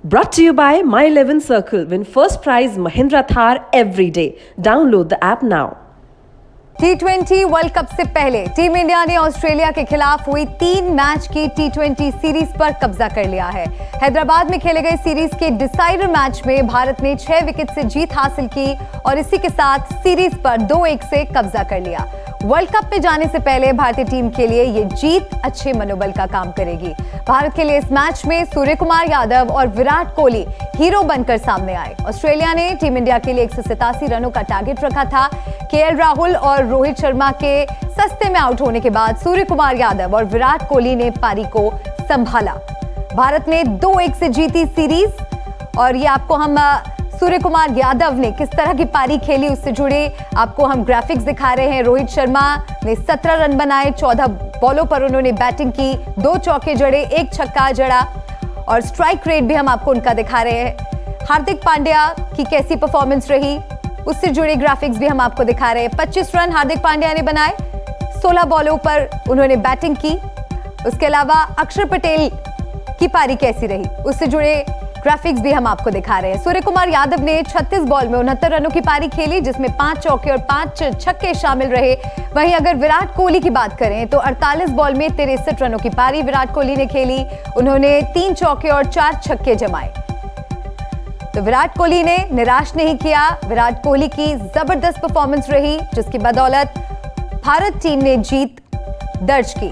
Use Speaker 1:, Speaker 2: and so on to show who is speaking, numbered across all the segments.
Speaker 1: Brought to you by My 11 Circle. Win first prize Mahindra Thar every day. Download the app now.
Speaker 2: T20 world cup से पहले team India ने Australia के खिलाफ हुई 3 match की T20 series पर कब्जा कर लिया है। हैदराबाद में खेले गए सीरीज के डिसाइडर मैच में भारत ने 6 विकेट से जीत हासिल की और इसी के साथ सीरीज पर 2-1 से कब्जा कर लिया। वर्ल्ड कप में जाने से पहले भारतीय टीम के लिए ये जीत अच्छे मनोबल का काम करेगी। भारत के लिए इस मैच में सूर्य कुमार यादव और विराट कोहली हीरो बनकर सामने आए। ऑस्ट्रेलिया ने टीम इंडिया के लिए 187 रनों का टारगेट रखा था। केएल राहुल और रोहित शर्मा के सस्ते में आउट होने के बाद सूर्य कुमार यादव और विराट कोहली ने पारी को संभाला। भारत ने 2-1 से जीती सीरीज और ये आपको हम सूर्य कुमार यादव ने किस तरह की पारी खेली उससे जुड़े आपको हम ग्राफिक्स दिखा रहे हैं। रोहित शर्मा ने 17 रन बनाए, 14 बॉलों पर उन्होंने बैटिंग की, 2 चौके जड़े, 1 छक्का जड़ा और स्ट्राइक रेट भी हम आपको उनका दिखा रहे हैं। हार्दिक पांड्या की कैसी परफॉर्मेंस रही उससे जुड़े ग्राफिक्स भी हम आपको दिखा रहे हैं। 25 रन हार्दिक पांड्या ने बनाए, 16 बॉलों पर उन्होंने बैटिंग की। उसके अलावा अक्षर पटेल की पारी कैसी रही उससे जुड़े ग्राफिक्स भी हम आपको दिखा रहे हैं। सूर्य कुमार यादव ने 36 बॉल में 69 रनों की पारी खेली जिसमें 5 चौके और 5 छक्के शामिल रहे। वहीं अगर विराट कोहली की बात करें तो 48 बॉल में 63 रनों की पारी विराट कोहली ने खेली। उन्होंने 3 चौके और 4 छक्के जमाए। तो विराट कोहली ने निराश नहीं किया। विराट कोहली की जबरदस्त परफॉर्मेंस रही जिसकी बदौलत भारत टीम ने जीत दर्ज की।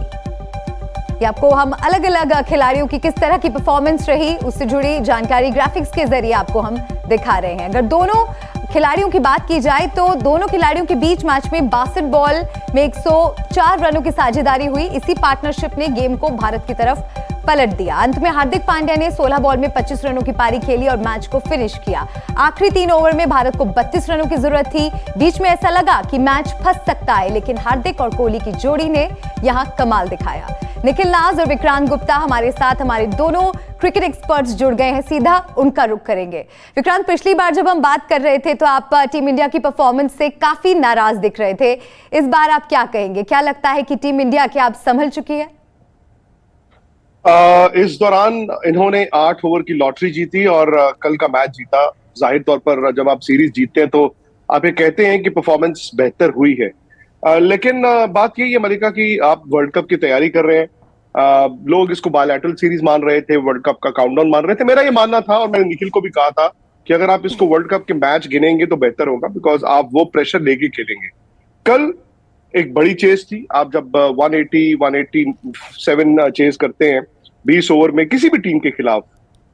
Speaker 2: ये आपको हम अलग अलग खिलाड़ियों की किस तरह की परफॉर्मेंस रही उससे जुड़ी जानकारी ग्राफिक्स के जरिए आपको हम दिखा रहे हैं। अगर दोनों खिलाड़ियों की बात की जाए तो दोनों खिलाड़ियों के बीच मैच में 62 बॉल में 104 रनों की साझेदारी हुई। इसी पार्टनरशिप ने गेम को भारत की तरफ पलट दिया। अंत में हार्दिक पांड्या ने 16 बॉल में 25 रनों की पारी खेली और मैच को फिनिश किया। आखिरी 3 ओवर में भारत को 32 रनों की जरूरत थी। बीच में ऐसा लगा कि मैच फंस सकता है लेकिन हार्दिक और कोहली की जोड़ी ने यहां कमाल दिखाया। निखिल नाज और विक्रांत गुप्ता हमारे साथ, हमारे दोनों क्रिकेट एक्सपर्ट्स जुड़ गए हैं, सीधा उनका रुख करेंगे। विक्रांत, पिछली बार जब हम बात कर रहे थे तो आप टीम इंडिया की परफॉर्मेंस से काफी नाराज दिख रहे थे। इस बार आप क्या कहेंगे? क्या लगता है कि टीम इंडिया क्या आप संभल चुकी है?
Speaker 3: इस दौरान इन्होंने 8 ओवर की लॉटरी जीती और कल का मैच जीता। जाहिर तौर पर जब आप सीरीज जीतते हैं तो आप ये कहते हैं कि परफॉर्मेंस बेहतर हुई है। लेकिन बात यही है मलिका कि आप वर्ल्ड कप की तैयारी कर रहे हैं। लोग इसको बायलैटरल सीरीज मान रहे थे, वर्ल्ड कप का काउंटडाउन मान रहे थे। मेरा ये मानना था और मैंने निखिल को भी कहा था कि अगर आप इसको वर्ल्ड कप के मैच गिनेंगे तो बेहतर होगा, बिकॉज आप वो प्रेशर लेके खेलेंगे। कल एक बड़ी चेज थी। आप जब 180, 187 चेज करते हैं 20 ओवर में किसी भी टीम के खिलाफ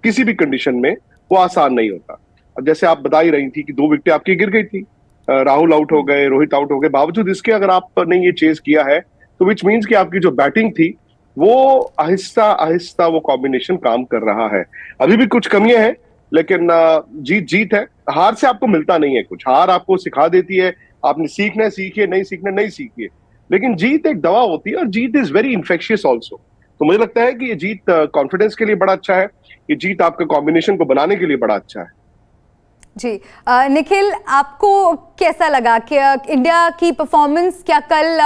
Speaker 3: किसी भी कंडीशन में, वो आसान नहीं होता। अब जैसे आप बता ही रही थी कि 2 विकेटें आपकी गिर गई थी, राहुल आउट हो गए, रोहित आउट हो गए, बावजूद इसके अगर आपने ये चेज किया है तो विच मीन्स कि आपकी जो बैटिंग थी वो आहिस्ता आहिस्ता वो कॉम्बिनेशन काम कर रहा है। अभी भी कुछ कमियां हैं लेकिन जीत जीत है। हार से आपको मिलता नहीं है कुछ, हार आपको सिखा देती है। आपने सीखना है सीखिए, नहीं सीखना नहीं सीखिए, लेकिन जीत एक दवा होती है और जीत इज वेरी इन्फेक्शियस ऑल्सो। तो मुझे लगता है कि ये जीत कॉन्फिडेंस के लिए बड़ा अच्छा है, ये जीत आपके कॉम्बिनेशन को बनाने के लिए बड़ा अच्छा है।
Speaker 2: जी निखिल, आपको कैसा लगा कि इंडिया की परफॉर्मेंस क्या कल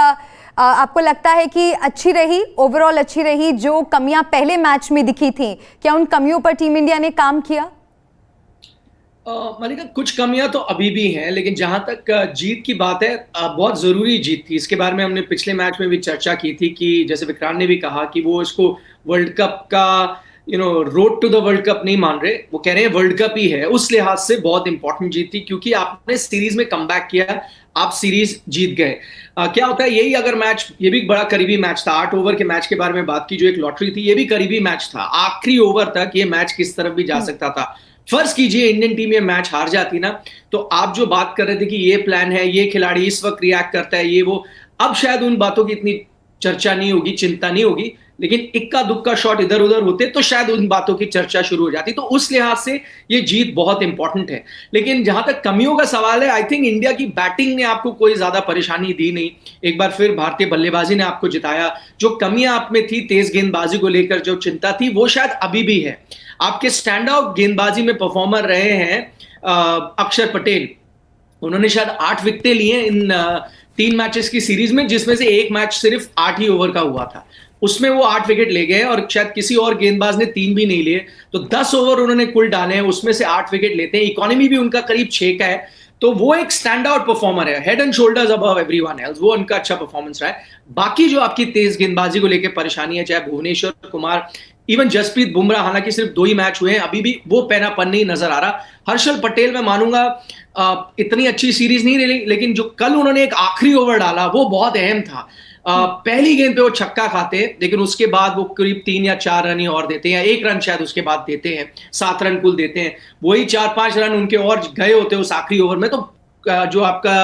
Speaker 2: आपको लगता है कि अच्छी रही, ओवरऑल अच्छी रही? जो कमियां पहले मैच में दिखी थी, क्या उन कमियों पर टीम इंडिया ने काम किया?
Speaker 4: मलिका, कुछ कमियां तो अभी भी हैं, लेकिन जहां तक जीत की बात है, बहुत जरूरी जीत थी। इसके बारे में हमने पिछले मैच में भी चर्चा की थी कि जैसे विक्रांत ने भी कहा कि वो इसको वर्ल्ड कप का road to the world cup नहीं मान रहे, वो कह रहे हैं वर्ल्ड कप ही है। उस लिहाज से बहुत इंपॉर्टेंट जीत थी क्योंकि आपने सीरीज में कमबैक किया, आप सीरीज जीत गए। क्या होता है, यही अगर मैच, ये भी बड़ा करीबी मैच था। 8 ओवर के मैच के बारे में बात की, जो एक लॉटरी थी, ये भी करीबी मैच था। आखिरी ओवर तक ये मैच किस तरफ भी जा सकता था। फर्ज कीजिए इंडियन टीम ये मैच हार जाती ना, तो आप जो बात कर रहे थे कि ये प्लान है, ये खिलाड़ी इस वक्त रिएक्ट करता है, ये वो, अब शायद उन बातों की इतनी चर्चा नहीं होगी, चिंता नहीं होगी। लेकिन इक्का दुक्का शॉट इधर उधर होते तो शायद उन बातों की चर्चा शुरू हो जाती। तो उस लिहाज से ये जीत बहुत इंपॉर्टेंट है। लेकिन जहां तक कमियों का सवाल है, आई थिंक इंडिया की बैटिंग ने आपको कोई ज्यादा परेशानी दी नहीं। एक बार फिर भारतीय बल्लेबाजी ने आपको जिताया। जो कमियां आप में थी, तेज गेंदबाजी को लेकर जो चिंता थी, वो शायद अभी भी है। आपके स्टैंड आउट गेंदबाजी में परफॉर्मर रहे हैं अक्षर पटेल। उन्होंने शायद 8 विकेटें ली हैं इन 3 मैचेस की सीरीज में, जिसमें से एक मैच सिर्फ 8 ही ओवर का हुआ था। उसमें वो 8 विकेट ले गए और शायद किसी और गेंदबाज ने 3 भी नहीं लिए। तो 10 ओवर उन्होंने कुल डाले हैं, उसमें से 8 विकेट लेते हैं। इकोनॉमी भी उनका करीब 6 का है, तो वो एक स्टैंड आउट परफॉर्मर है, head and shoulders above everyone else. वो उनका अच्छा परफॉर्मेंस रहा है। बाकी जो आपकी तेज गेंदबाजी को लेकर परेशानी है, चाहे भुवनेश्वर कुमार, इवन जसप्रीत बुमराह, हालांकि सिर्फ 2 ही मैच हुए हैं, अभी भी वो पैनापन नहीं नजर आ रहा। हर्षल पटेल मैं मानूंगा इतनी अच्छी सीरीज नहीं रही, लेकिन जो कल उन्होंने एक आखिरी ओवर डाला वो बहुत अहम था। पहली गेंद पे वो छक्का खाते, लेकिन उसके बाद वो करीब 3 या 4 रन ही और देते हैं, या 1 रन शायद उसके बाद देते हैं, 7 रन कुल देते हैं। वही 4-5 रन उनके और गए होते उस आखिरी ओवर में, तो जो आपका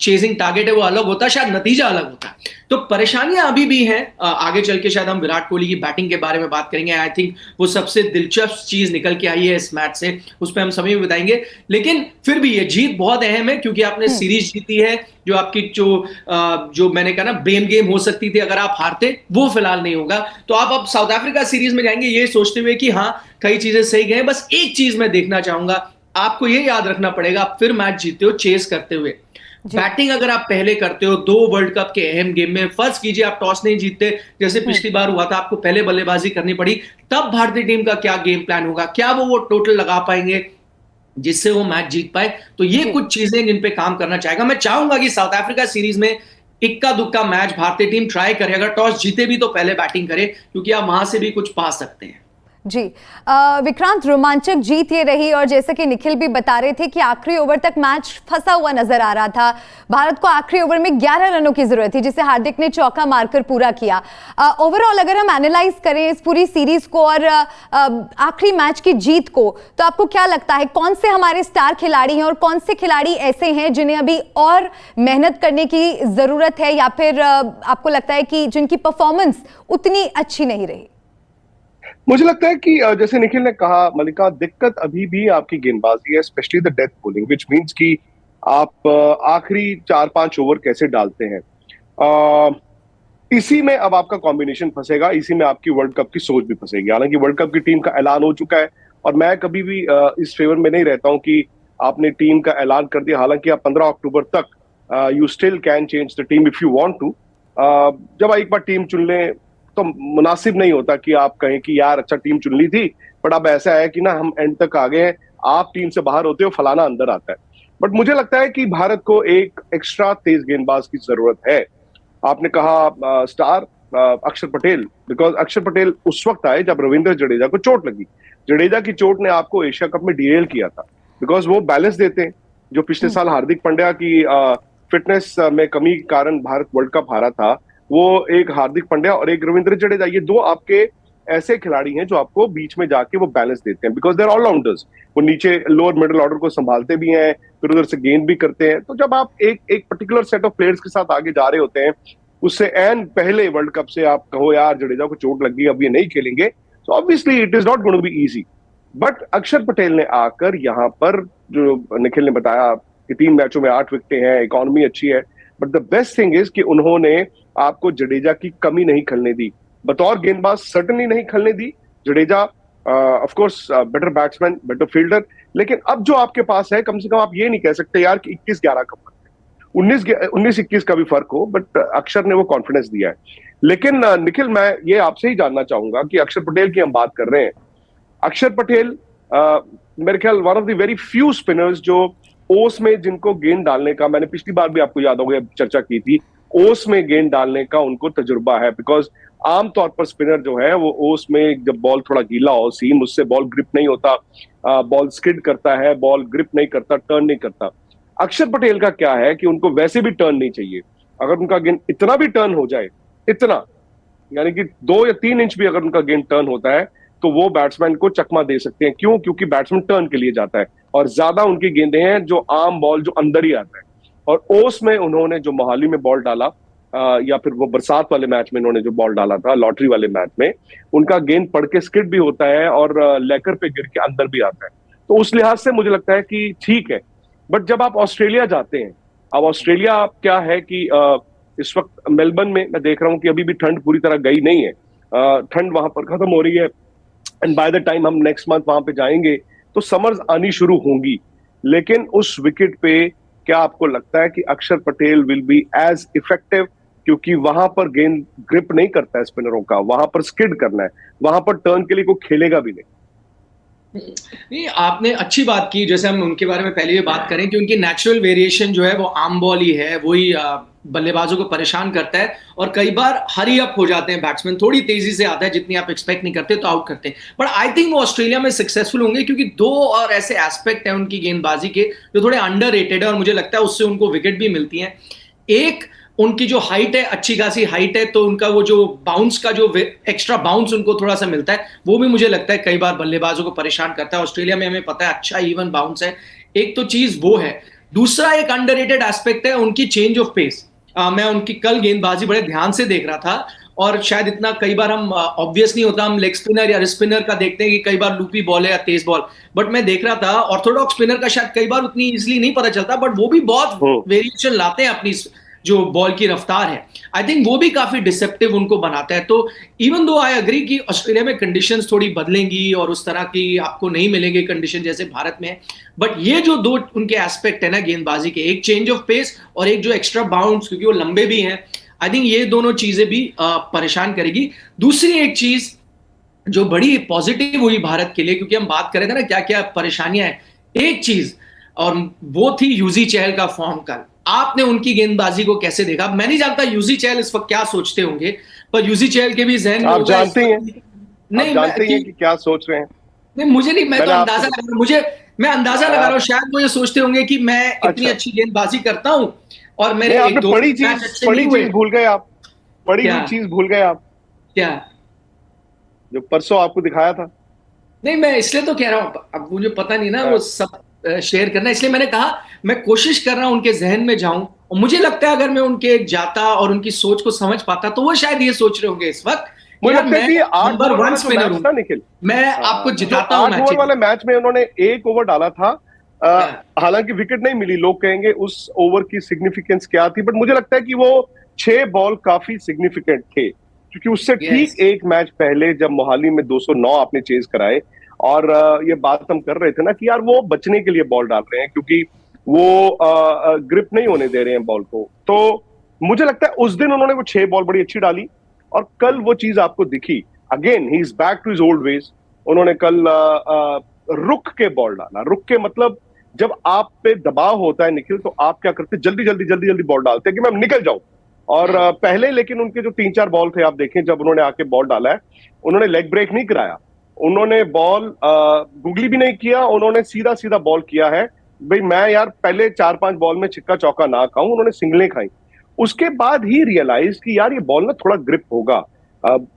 Speaker 4: चेजिंग टारगेट है वो अलग होता है, शायद नतीजा अलग होता है। तो परेशानियां अभी भी हैं। आगे चल के शायद हम विराट कोहली की बैटिंग के बारे में बात करेंगे। आई थिंक वो सबसे दिलचस्प चीज निकल के आई है इस मैच से, उस पर हम समय भी बताएंगे। लेकिन फिर भी ये जीत बहुत अहम है, क्योंकि आपने सीरीज जीती है। जो आपकी जो मैंने कहा ना ब्लेम गेम हो सकती थी अगर आप हारते, वो फिलहाल नहीं होगा। तो आप अब साउथ अफ्रीका सीरीज में जाएंगे ये सोचते हुए कि हाँ कई चीजें सही गए। बस एक चीज मैं देखना चाहूंगा, आपको ये याद रखना पड़ेगा, आप फिर मैच जीते हो चेस करते हुए। बैटिंग अगर आप पहले करते हो 2 वर्ल्ड कप के अहम गेम में, फर्स्ट कीजिए आप टॉस नहीं जीतते, जैसे पिछली बार हुआ था, आपको पहले बल्लेबाजी करनी पड़ी, तब भारतीय टीम का क्या गेम प्लान होगा, क्या वो टोटल लगा पाएंगे जिससे वो मैच जीत पाए। तो ये कुछ चीजें जिन पे काम करना चाहेगा। मैं चाहूंगा कि साउथ अफ्रीका सीरीज में इक्का दुक्का मैच भारतीय टीम ट्राई करे, अगर टॉस जीते भी तो पहले बैटिंग करे, क्योंकि आप वहां से भी कुछ पा सकते हैं।
Speaker 2: जी विक्रांत, रोमांचक जीत ये रही, और जैसे कि निखिल भी बता रहे थे कि आखिरी ओवर तक मैच फंसा हुआ नजर आ रहा था। भारत को आखिरी ओवर में 11 रनों की जरूरत थी, जिसे हार्दिक ने चौका मारकर पूरा किया। ओवरऑल अगर हम एनालाइज करें इस पूरी सीरीज को और आखिरी मैच की जीत को, तो आपको क्या लगता है कौन से हमारे स्टार खिलाड़ी हैं और कौन से खिलाड़ी ऐसे हैं जिन्हें अभी और मेहनत करने की जरूरत है, या फिर आपको लगता है कि जिनकी परफॉर्मेंस उतनी अच्छी नहीं रही?
Speaker 3: मुझे लगता है कि जैसे निखिल ने कहा मलिका, दिक्कत अभी भी आपकी गेंदबाजी है, specially the death bowling, which means कि आप आखिरी 4-5 ओवर कैसे डालते हैं। इसी में अब आपका कॉम्बिनेशन फंसेगा, इसी में आपकी वर्ल्ड कप की सोच भी फंसेगी। हालांकि वर्ल्ड कप की टीम का ऐलान हो चुका है, और मैं कभी भी इस फेवर में नहीं रहता हूं कि आपने टीम का ऐलान कर दिया। हालांकि आप 15 अक्टूबर तक you still can change the team if you want to. जब एक बार टीम चुन लें तो मुनासिब नहीं होता कि आप कहें कि यार अच्छा टीम चुन ली थी, बट अब ऐसा है कि ना हम एंड तक आ गए हैं, आप टीम से बाहर होते हो, फलाना अंदर आता है। बट मुझे लगता है कि भारत को एक एक्स्ट्रा तेज गेंदबाज की जरूरत है। आपने कहा स्टार अक्षर पटेल, बिकॉज अक्षर पटेल उस वक्त आए जब रविंद्र जडेजा को चोट लगी। जडेजा की चोट ने आपको एशिया कप में डीरेल किया था, बिकॉज वो बैलेंस देते हैं। जो पिछले साल हार्दिक पांड्या की फिटनेस में कमी के कारण भारत वर्ल्ड कप हारा था, वो एक हार्दिक पांड्या और एक रविंद्र जडेजा, ये 2 आपके ऐसे खिलाड़ी हैं जो आपको बीच में जाके वो बैलेंस देते हैं, बिकॉज देर ऑलराउंडर्स। वो नीचे लोअर मिडिल ऑर्डर को संभालते भी हैं, फिर उधर से गेंद भी करते हैं। तो जब आप एक पर्टिकुलर सेट ऑफ प्लेयर्स के साथ आगे जा रहे होते हैं, उससे एंड पहले वर्ल्ड कप से आप कहो यार जडेजा को चोट लगी, अब ये नहीं खेलेंगे, तो obviously it is not going to be easy. But Akshar Patel ने आकर यहाँ पर, जो निखिल ने बताया कि 3 मैचों में 8 विकेटें हैं, इकोनॉमी अच्छी है, but the best thing is कि उन्होंने आपको जडेजा की कमी नहीं खलने दी। बतौर गेंदबाज सर्टनली नहीं खलने दी। Jadeja of course better batsman, better fielder, लेकिन अब जो आपके पास है, कम से कम आप ये नहीं कह सकते यार कि 21-11 का फर्क है, 19-21 का भी फर्क हो, बट अक्षर ने वो कॉन्फिडेंस दिया है। लेकिन निखिल, मैं ये आपसे ही जानना चाहूंगा कि अक्षर पटेल की हम बात कर रहे हैं। अक्षर पटेल मेरे ख्याल one of the very few spinners जो ओस में, जिनको गेंद डालने का, मैंने पिछली बार भी आपको याद होगा चर्चा की थी, ओस में गेंद डालने का उनको तजुर्बा है। बिकॉज आमतौर पर स्पिनर जो है वो ओस में जब बॉल थोड़ा गीला हो, सीम, उससे बॉल ग्रिप नहीं होता, बॉल स्किड करता है, बॉल ग्रिप नहीं करता, टर्न नहीं करता। अक्षर पटेल का क्या है कि उनको वैसे भी टर्न नहीं चाहिए। अगर उनका गेंद इतना भी टर्न हो जाए, इतना यानी कि 2 या 3 इंच भी अगर उनका गेंद टर्न होता है, तो वो बैट्समैन को चकमा दे सकते हैं। क्यों? क्योंकि बैट्समैन टर्न के लिए जाता है, और ज्यादा उनकी गेंदें हैं जो आम बॉल जो अंदर ही आता है। और ओस में उन्होंने जो मोहाली में बॉल डाला, या फिर वो बरसात वाले मैच में उन्होंने जो बॉल डाला था, लॉटरी वाले मैच में, उनका गेंद पड़ के स्किड भी होता है और लेकर पे गिर के अंदर भी आता है। तो उस लिहाज से मुझे लगता है कि ठीक है। बट जब आप ऑस्ट्रेलिया जाते हैं, अब ऑस्ट्रेलिया क्या है कि इस वक्त मेलबर्न में मैं देख रहा हूं कि अभी भी ठंड पूरी तरह गई नहीं है, ठंड वहां पर खत्म हो रही है, एंड बाय द टाइम हम नेक्स्ट मंथ वहां पे जाएंगे तो समर्स आनी शुरू होंगी। लेकिन उस विकेट पे क्या आपको लगता है कि Akshar Patel will be as effective क्योंकि वहां पर गेंद ग्रिप नहीं करता है स्पिनरों का, वहां पर स्किड करना है, वहां पर टर्न के लिए कोई खेलेगा भी नहीं।
Speaker 4: नहीं, आपने अच्छी बात की। जैसे हम उनके बारे में पहले भी बात करें कि उनकी नेचुरल वेरिएशन जो है वो आर्म बॉल ही है, वही बल्लेबाजों को परेशान करता है और कई बार हरी अप हो जाते हैं बैट्समैन, थोड़ी तेजी से आता है जितनी आप एक्सपेक्ट नहीं करते तो आउट करते हैं। बट आई थिंक वो ऑस्ट्रेलिया में सक्सेसफुल होंगे क्योंकि दो और ऐसे एस्पेक्ट हैं उनकी गेंदबाजी के जो थोड़े अंडररेटेड है और मुझे लगता है उससे उनको विकेट भी मिलती हैं। एक, उनकी जो हाइट है, अच्छी खासी हाइट है, तो उनका वो जो बाउंस का जो एक्स्ट्रा बाउंस उनको थोड़ा सा मिलता है, वो भी मुझे लगता है कई बार बल्लेबाजों को परेशान करता है। ऑस्ट्रेलिया में हमें पता है अच्छा इवन बाउंस है, एक तो चीज वो है। दूसरा एक अंडररेटेड एस्पेक्ट है उनकी चेंज ऑफ पेस। मैं उनकी कल गेंदबाजी बड़े ध्यान से देख रहा था और शायद इतना कई बार हम ऑब्वियस नहीं होता, हम लेग स्पिनर या स्पिनर का देखते हैं कि कई बार लूपी बॉल है या तेज बॉल, बट मैं देख रहा था ऑर्थोडॉक्स स्पिनर का शायद कई बार उतनी इजीली नहीं पता चलता, बट वो भी बहुत वेरिएशन लाते हैं अपनी जो बॉल की रफ्तार है। आई थिंक वो भी काफी डिसेप्टिव उनको बनाता है। तो इवन दो आई एग्री कि ऑस्ट्रेलिया में कंडीशंस थोड़ी बदलेंगी और उस तरह की आपको नहीं मिलेंगे कंडीशन जैसे भारत में है, बट ये जो दो उनके एस्पेक्ट है ना गेंदबाजी के, एक चेंज ऑफ पेस और एक जो एक्स्ट्रा बाउंस, क्योंकि वो लंबे भी हैं, आई थिंक ये दोनों चीजें भी परेशान करेगी। दूसरी एक चीज जो बड़ी पॉजिटिव हुई भारत के लिए, क्योंकि हम बात कर रहे थे ना क्या क्या परेशानियां हैं, एक चीज और वो थी यूजी चहल का फॉर्म। कल आपने उनकी गेंदबाजी को कैसे देखा? मैं नहीं जानता यूजी चहल इस वक्त क्या सोचते होंगे, पर यूजी चहल के भी जहन में
Speaker 3: आप जानते हैं,
Speaker 4: नहीं
Speaker 3: आप जानते हैं कि क्या सोच रहे हैं?
Speaker 4: नहीं, मुझे नहीं, मैं तो अंदाजा लगा रहा हूं, मैं अंदाजा लगा रहा हूं, शायद वो ये सोचते होंगे कि मैं इतनी अच्छी गेंदबाजी करता हूं और मेरे एक दो
Speaker 3: बड़ी चीज भूल गए आप, बड़ी चीज भूल गए आप।
Speaker 4: क्या?
Speaker 3: जो परसों आपको दिखाया था।
Speaker 4: नहीं, मैं इसलिए तो कह रहा हूं, अब मुझे पता नहीं ना वो सब शेयर करना, इसलिए मैंने कहा मैं कोशिश कर रहा हूं उनके जहन में जाऊं, और मुझे लगता है अगर मैं उनके जाता और उनकी सोच को समझ पाता तो वो शायद ये सोच रहे होंगे इस वक्त, नंबर 1 स्पिनर हूं,
Speaker 3: निखिल,
Speaker 4: मैं आपको जिताता हूं।
Speaker 3: 8 ओवर वाले मैच में उन्होंने 1 ओवर डाला था, हालांकि विकेट नहीं मिली, लोग कहेंगे उस ओवर की सिग्निफिकेंस क्या थी, बट मुझे लगता है कि वो 6 बॉल काफी सिग्निफिकेंट थे, क्योंकि उससे ठीक एक मैच पहले जब मोहाली में 209 आपने चेज कराए और ये बात हम कर रहे थे ना कि यार वो बचने के लिए बॉल डाल रहे हैं क्योंकि वो ग्रिप नहीं होने दे रहे हैं बॉल को। तो मुझे लगता है उस दिन उन्होंने वो 6 बॉल बड़ी अच्छी डाली और कल वो चीज आपको दिखी। Again he is back to his old ways. उन्होंने कल रुक के बॉल डाला। रुक के मतलब जब आप पे दबाव होता है निखिल, तो आप क्या करते, जल्दी बॉल डालते हैं कि मैं निकल जाऊं। और पहले लेकिन उनके जो 3-4 बॉल थे, आप देखें जब उन्होंने आके बॉल डाला है, उन्होंने लेग ब्रेक नहीं कराया, उन्होंने बॉल गुगली भी नहीं किया, उन्होंने सीधा बॉल किया है। भाई मैं यार पहले 4-5 बॉल में छिक्का चौका ना खाऊं, उन्होंने सिंगलें खाई। उसके बाद ही रियलाइज कि यार ये बॉल ना थोड़ा ग्रिप होगा।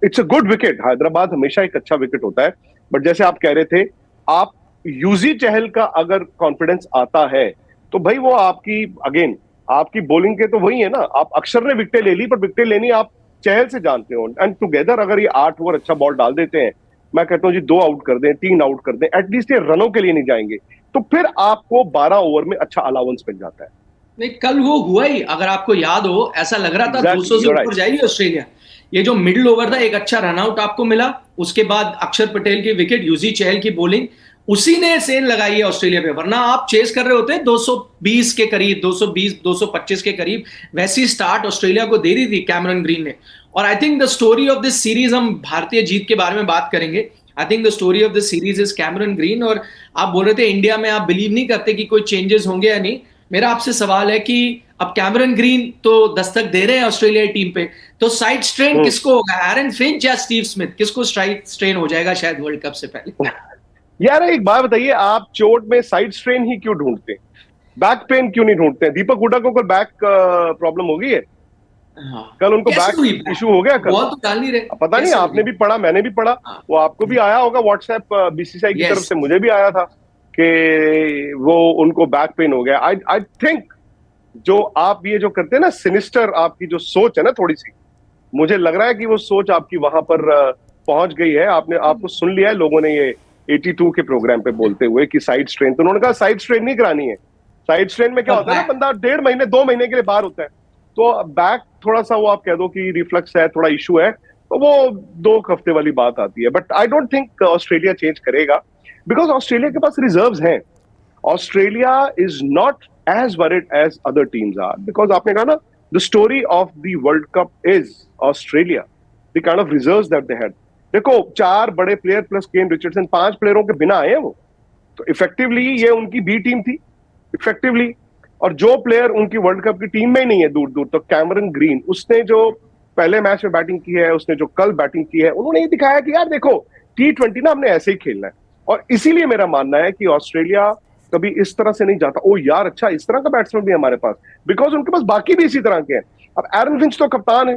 Speaker 3: It's a good wicket, Hyderabad हमेशा एक अच्छा विकेट होता है, बट जैसे आप कह रहे थे, आप यूजी चहल का अगर कॉन्फिडेंस आता है तो भाई वो आपकी अगेन आपकी बॉलिंग के तो वही है ना। आप अक्षर ने विकेटें ले ली, पर विकेटें लेनी आप चहल से जानते हो, एंड टुगेदर अगर ये 8 ओवर अच्छा बॉल डाल देते हैं, मैं कहता हूं जी 2 आउट कर दें, 3 आउट कर दें, एटलीस्ट ये रनों के लिए नहीं जाएंगे, तो फिर आपको 12 ओवर में अच्छा अलाउंस मिल जाता है।
Speaker 4: नहीं, कल वो हुआ ही, अगर आपको याद हो, ऐसा लग रहा था 200 से ऊपर जाएगी ऑस्ट्रेलिया। ये जो मिडिल ओवर था, एक अच्छा रनआउट आपको मिला, उसके बाद अक्षर पटेल की विकेट, यूजी चहल की बॉलिंग, उसी ने सेन लगाई है ऑस्ट्रेलिया पे, वरना आप चेस कर रहे होते 220 के करीब, 220-225 के करीब। वैसी स्टार्ट ऑस्ट्रेलिया को दे दी थी कैमरन ग्रीन ने। और I think the story of this series, हम भारतीय जीत के बारे में बात करेंगे, I think the story of this series is Cameron green. और आप बोल रहे थे इंडिया में आप बिलीव नहीं करते कि कोई चेंजेस होंगे या नहीं। मेरा आपसे सवाल है कि अब कैमरन ग्रीन तो दस्तक दे रहे हैं ऑस्ट्रेलिया टीम पे, तो साइड स्ट्रेन किसको होगा, एरन फिंच या स्टीव स्मिथ, किसको साइड स्ट्रेन हो जाएगा शायद वर्ल्ड कप से पहले?
Speaker 3: यार एक बात बताइए, आप चोट में साइड स्ट्रेन ही क्यों ढूंढते हैं, बैक पेन क्यों नहीं ढूंढते हैं? दीपक हुडा को कोई बैक प्रॉब्लम हो गई है? कल उनको बैक इशू हो गया कल,
Speaker 4: बॉल तो डाल नहीं रहे,
Speaker 3: पता नहीं, आपने भी पढ़ा, मैंने भी पढ़ा, वो आपको भी आया होगा व्हाट्सएप बीसीसीआई की तरफ से, मुझे भी आया था कि वो उनको बैक पेन हो गया। आई थिंक जो आप ये जो करते हैं ना सिनिस्टर, आपकी जो सोच है ना थोड़ी सी, मुझे लग रहा है कि वो सोच आपकी वहां पर पहुंच गई है। आपको सुन लिया है लोगों ने ये 82 के प्रोग्राम पे बोलते हुए कि साइड स्ट्रेन, तो उन्होंने कहा साइड स्ट्रेन नहीं करानी है। साइड स्ट्रेन में क्या होता है ना, बंदा 1.5 महीने 2 महीने के लिए बाहर होता है, तो बैक थोड़ा सा वो आप कह दो कि रिफ्लक्स है, थोड़ा इशू है, तो वो 2 हफ्ते वाली बात आती है। But I don't think Australia change करेगा, बिकॉज ऑस्ट्रेलिया के पास रिजर्व्स हैं। Australia is not as worried as other teams are, because आपने कहा ना the story of the world cup is Australia, the kind of reserves that they had. देखो 4 बड़े player plus Ken Richardson, 5 प्लेयरों के बिना आए हैं वो, तो इफेक्टिवली ये उनकी बी टीम थी इफेक्टिवली। और जो प्लेयर उनकी वर्ल्ड कप की टीम में ही नहीं है दूर दूर, तो कैमरन ग्रीन, उसने जो पहले मैच में बैटिंग की है, उसने जो कल बैटिंग की है, उन्होंने ये दिखाया कि यार देखो T20 ना हमने ऐसे ही खेलना है। और इसीलिए मेरा मानना है कि ऑस्ट्रेलिया कभी इस तरह से नहीं जाता, ओ यार अच्छा इस तरह का बैट्समैन भी हमारे पास, बिकॉज उनके पास बाकी भी इसी तरह के हैं। अब एरन फिंच तो कप्तान है,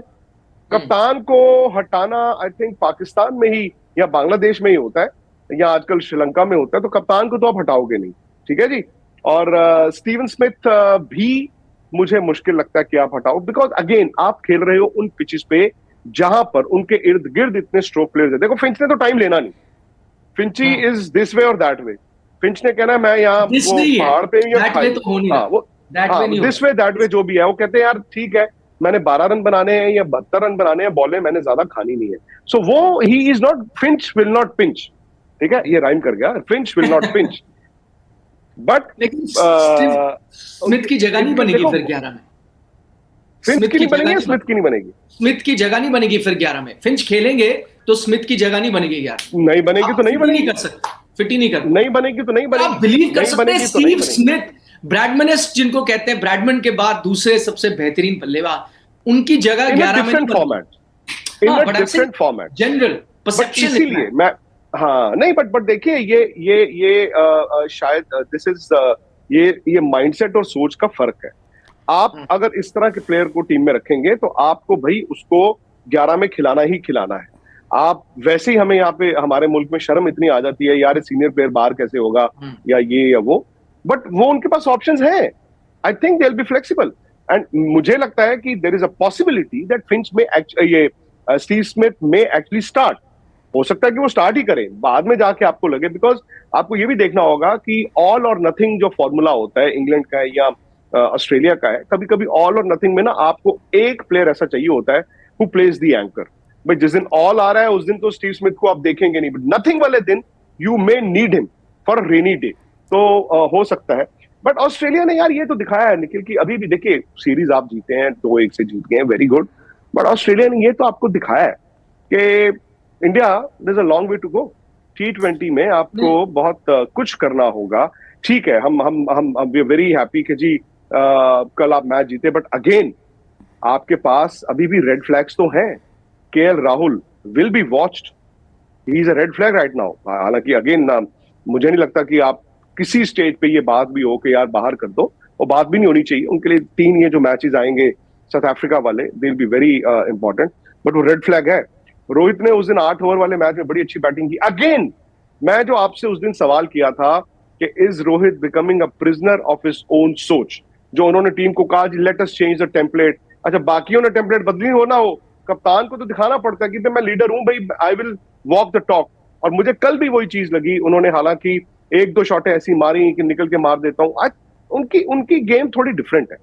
Speaker 3: कप्तान को हटाना आई थिंक पाकिस्तान में ही या बांग्लादेश में ही होता है, या आजकल श्रीलंका में होता है, तो कप्तान को तो आप हटाओगे नहीं, ठीक है जी। और स्टीवन स्मिथ भी मुझे मुश्किल लगता है कि आप हटाओ, बिकॉज अगेन आप खेल रहे हो उन पिचेस पे जहां पर उनके इर्द गिर्द इतने स्ट्रोक प्लेयर्स है। देखो फिंच ने तो टाइम लेना नहीं, फिंची इज दिस वे और दैट वे। फिंच ने कहना मैं यहाँ पहाड़ पे दिस वे दैट वे जो भी है, वो कहते हैं यार ठीक है मैंने 12 रन बनाने हैं या 72 रन बनाने हैं, बॉलें मैंने ज्यादा खानी नहीं है। सो वो he is not, Finch will not pinch, ठीक है, ये राइम कर गया, Finch will not pinch. But
Speaker 4: Smith की जगह नहीं बनेगी फिर 11 में।
Speaker 3: फिंच की नहीं बनेगी, स्मिथ की नहीं बनेगी,
Speaker 4: स्मिथ की जगह नहीं बनेगी फिर 11 में। फिंच खेलेंगे तो स्मिथ की जगह नहीं बनेगी 11,
Speaker 3: नहीं बनेगी तो नहीं बनेगी,
Speaker 4: नहीं कर सकते, फिट ही नहीं कर,
Speaker 3: नहीं बनेगी तो नहीं बनेगी।
Speaker 4: आप बिलीव कर सकते हैं स्टीव स्मिथ, ब्रैडमैन जिनको कहते हैं, ब्रैडमैन के बाद दूसरे सबसे बेहतरीन बल्लेबाज, उनकी जगह 11 में
Speaker 3: format, in a different format,
Speaker 4: general perception.
Speaker 3: इसीलिए मैं हाँ नहीं, बट देखिए ये शायद दिस इज ये माइंडसेट और सोच का फर्क है। आप अगर इस तरह के प्लेयर को टीम में रखेंगे तो आपको भाई उसको 11 में खिलाना ही खिलाना है। आप वैसे ही, हमें यहाँ पे हमारे मुल्क में शर्म इतनी आ जाती है यार सीनियर प्लेयर बाहर कैसे होगा या ये या वो, बट वो उनके पास ऑप्शंस हैं। I think they will be flexible and मुझे लगता है कि there is a possibility that Finch में ये स्टीव स्मिथ में एक्चुअली स्टार्ट हो सकता है कि वो स्टार्ट ही करें, बाद में जाके आपको लगे, बिकॉज आपको ये भी देखना होगा कि ऑल और नथिंग जो फॉर्मूला होता है इंग्लैंड का है या ऑस्ट्रेलिया का है, कभी कभी ऑल और नथिंग में ना आपको एक प्लेयर ऐसा चाहिए होता है हु प्लेज द एंकर। भाई जिस दिन ऑल आ रहा है उस दिन तो स्टीव स्मिथ को आप देखेंगे नहीं, बट नथिंग वाले दिन you may need him for rainy day, तो हो सकता है। बट ऑस्ट्रेलिया ने यार ये तो दिखाया है निखिल की, अभी भी देखिए सीरीज आप जीते हैं, 2-1 से जीत गए हैं, वेरी गुड, बट ऑस्ट्रेलिया ने ये तो आपको दिखाया है कि India there is a long way to go. T20 में आपको बहुत कुछ करना होगा। ठीक है, हम वी आर वेरी हैप्पी कि जी कल आप मैच जीते, बट अगेन आपके पास अभी भी रेड फ्लैग्स तो हैं। KL Rahul will be watched, he is a red flag right now. हालांकि अगेन मुझे नहीं लगता कि आप किसी स्टेज पे ये बात भी हो कि यार बाहर कर दो, और बात भी नहीं होनी चाहिए। उनके लिए 3 ये जो मैचेस आएंगे साउथ अफ्रीका वाले, दे will be very important, but वो रेड फ्लैग है। रोहित ने उस दिन 8 ओवर वाले मैच में बड़ी अच्छी बैटिंग की। अगेन मैं जो आपसे उस दिन सवाल किया था कि is Rohit becoming a prisoner of his own सोच, जो उन्होंने टीम को कहा let us change the template. अच्छा बाकियों ने टेम्पलेट बदली हो ना हो, कप्तान को तो दिखाना पड़ता है कि मैं लीडर हूं भाई, I will walk the talk. और मुझे कल भी वही चीज लगी, उन्होंने हालांकि 1-2 शॉटें ऐसी मारी कि निकल के मार देता हूं। आज उनकी गेम थोड़ी डिफरेंट है,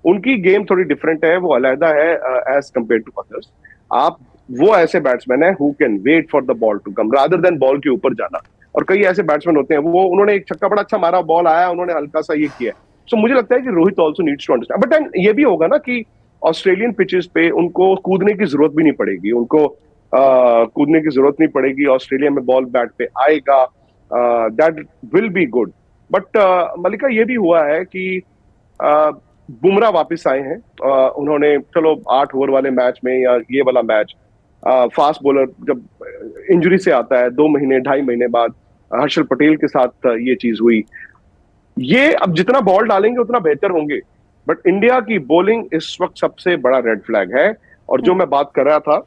Speaker 3: उनकी गेम थोड़ी डिफरेंट है, वो अलहदा है एज कंपेयर टू अदर्स। आप वो ऐसे बैट्समैन है who can wait for the ball to come rather than ball के ऊपर जाना। और कई ऐसे बैट्समैन होते हैं, वो उन्होंने एक छक्का बड़ा अच्छा मारा, बॉल आया, उन्होंने हल्का सा ये किया। सो मुझे लगता है कि Rohit also needs to understand, but then ये भी होगा ना कि ऑस्ट्रेलियन पिचेस पे उनको कूदने की जरूरत भी नहीं पड़ेगी, उनको कूदने की जरूरत नहीं पड़ेगी। ऑस्ट्रेलिया में बॉल बैट पे आएगा, that will be good. But मलिका ये भी हुआ है कि बुमराह वापस आए हैं, उन्होंने चलो 8 ओवर वाले मैच में या ये वाला मैच, फास्ट बॉलर जब इंजरी से आता है 2 महीने 2.5 महीने बाद, हर्षल पटेल के साथ ये चीज हुई। ये अब जितना बॉल डालेंगे उतना बेहतर होंगे, बट इंडिया की बॉलिंग इस वक्त सबसे बड़ा रेड फ्लैग है। और जो मैं बात कर रहा था